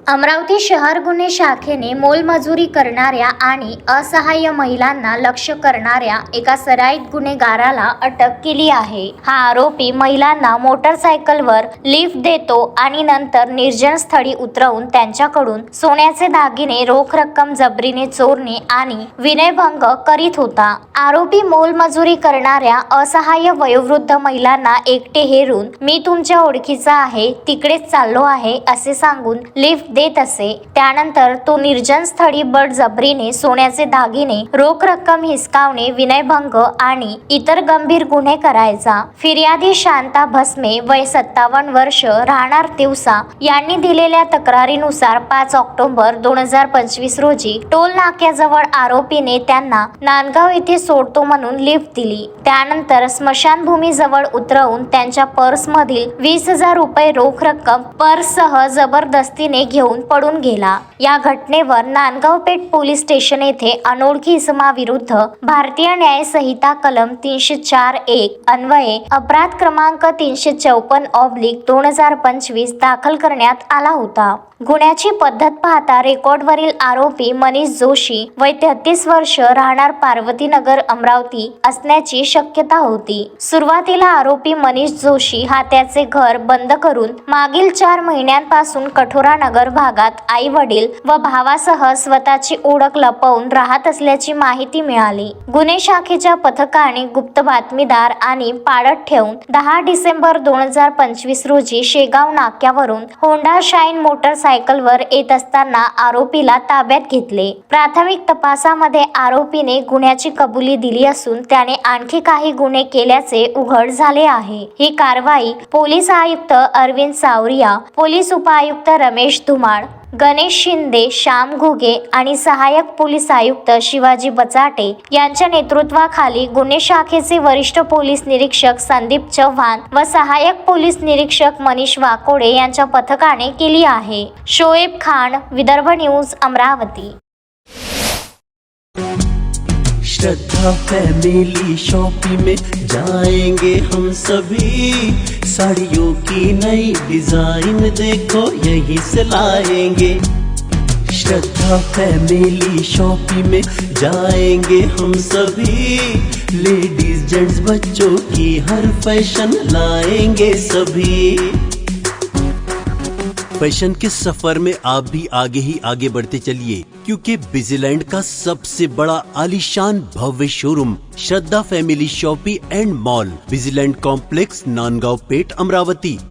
अमरावती शहर गुन्हे शाखेने मोलमजुरी करणाऱ्या आणि असहाय्य महिलांना लक्ष्य करणाऱ्या एका सराईत गुन्हेगाराला अटक केली आहे। हा आरोपी महिलांना मोटरसायकलवर लिफ्ट देतो आणि नंतर निर्जन स्थळी उतरवून त्यांच्याकडून सोन्याचे दागिने, रोख रक्कम जबरीने चोरणे आणि विनयभंग करीत होता। आरोपी मोलमजुरी करणाऱ्या असहाय्य वयोवृद्ध महिलांना एकटे हेरून मी तुमच्या ओळखीचा आहे, तिकडेच चाललो आहे असे सांगून लिफ्ट देत असे। त्यानंतर तो निर्जन स्थळी बळजबरीने सोन्याचे दागिने, रोख रक्कम हिसकावणे, विनयभंग आणि इतर गंभीर गुन्हे करायचा। फिर्यादी शांता भस्मे, वय 57 वर्ष, राहणार तिवसा, यांनी दिलेल्या तक्रारीनुसार 5 ऑक्टोबर 2025 रोजी टोल नाक्याजवळ आरोपीने त्यांना नांदगाव येथे सोडतो म्हणून लिफ्ट दिली। त्यानंतर स्मशानभूमीजवळ उतरवून त्यांच्या पर्समधील 20,000 रुपये रोख रक्कम पर्ससह जबरदस्तीने घेऊन पडून गेला। या घटनेवर नांदगाव पेठ पोलीस स्टेशन येथे अनोळखी इसमाविरुद्ध भारतीय न्याय संहिता कलम 304(1) अन्वये अपराध क्रमांक 354/2025 दाखल करण्यात आला होता। गुन्ह्याची पद्धत पाहता रेकॉर्डवरील आरोपी मनीष जोशी, वय 33 वर्ष, राहणार पार्वतीनगर, अमरावती असण्याची शक्यता होती। सुरुवातीला आरोपी मनीष जोशी हा त्याचे घर बंद करून मागील 4 महिन्यांपासून कठोरानगर भागात आई वडील व भावासह स्वतःची ओळख लपवून राहत असल्याची माहिती मिळाली। गुन्हे शाखेच्या पथकाने गुप्त बातमीदार आणि पाळत ठेवून 10 डिसेंबर 2025 रोजी शेगाव नाक्यावरून होंडा शाईन मोटरसायकलवर येत असताना आरोपीला ताब्यात घेतले। प्राथमिक तपासामध्ये आरोपीने गुन्ह्याची कबुली दिली असून त्याने आणखी काही गुन्हे केल्याचे उघड झाले आहे। ही कारवाई पोलीस आयुक्त अरविंद सावरिया, पोलीस उपायुक्त रमेश धुमाळ, गणेश शिंदे, श्याम घुगे आणि सहाय्यक पोलीस आयुक्त शिवाजी बचाटे यांच्या नेतृत्वाखाली गुन्हे शाखेचे वरिष्ठ पोलीस निरीक्षक संदीप चव्हाण व सहाय्यक पोलीस निरीक्षक मनीष वाकोडे यांच्या पथकाने केली आहे। शोएब खान, विदर्भ न्यूज, अमरावती। श्रद्धा फैमिली शॉपिंग में जाएंगे हम सभी, साड़ियों की नई डिजाइन देखो यहीं से लाएंगे। श्रद्धा फैमिली शॉपिंग में जाएंगे हम सभी, लेडीज जेंट्स बच्चों की हर फैशन लाएंगे सभी। फैशन के सफर में आप भी आगे ही आगे बढ़ते चलिए, क्योंकि बिजीलैंड का सबसे बड़ा आलीशान भव्य showroom Shraddha family shopping and mall, busyland complex, Nandgaon Peth, Amravati.